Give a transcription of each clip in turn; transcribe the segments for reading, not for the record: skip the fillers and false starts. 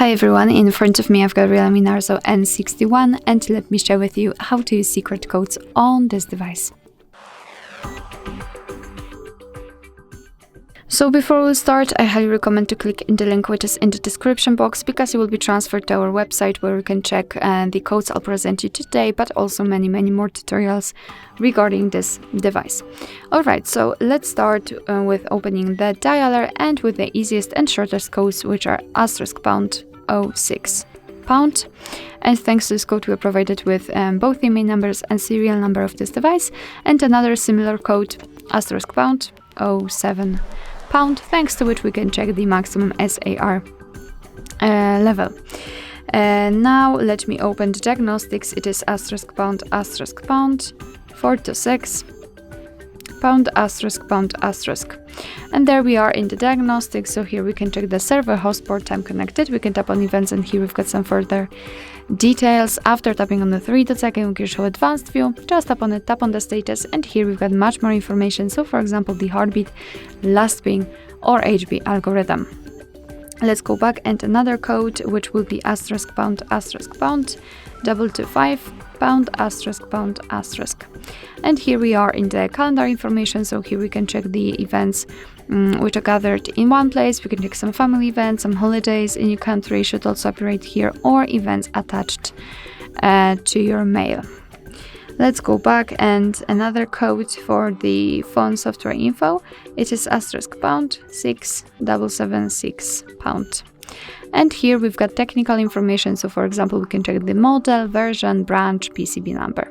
Hi everyone, in front of me I've got REALME Narzo N61 and let me share with you how to use secret codes on this device. So before we start, I highly recommend to click in the link which is in the description box because you will be transferred to our website where you can check the codes I'll present you today, but also many more tutorials regarding this device. Alright, so let's start with opening the dialer and with the easiest and shortest codes, which are *#06#. And thanks to this code we are provided with both the main numbers and serial number of this device, and another similar code *#07#, thanks to which we can check the maximum SAR level. Now let me open the diagnostics. It is *#426##, and there we are in the diagnostics. So here we can check the server, host, port, time connected. We can tap on events, and here we've got some further details. After tapping on the three dots again, we can show advanced view. Just tap on it, tap on the status, and here we've got much more information. So for example, the heartbeat, last ping, or HB algorithm. Let's go back, and another code which will be *#225#*#. And here we are in the calendar information. So here we can check the events which are gathered in one place. We can check some family events, some holidays in your country should also operate here, or events attached to your mail. Let's go back, and another code for the phone software info. It is *#6776#. And here we've got technical information. So for example, we can check the model, version, branch, PCB number.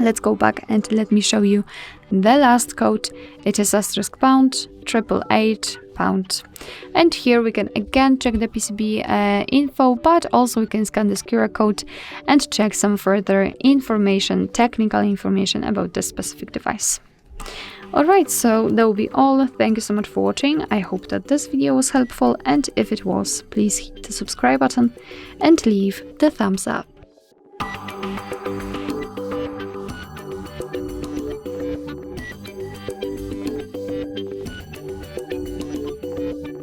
Let's go back and let me show you the last code. It is *#888#. And here we can again check the PCB info, but also we can scan this QR code and check some further information, technical information about this specific device. Alright, so that will be all. Thank you so much for watching. I hope that this video was helpful, and if it was, please hit the subscribe button and leave the thumbs up.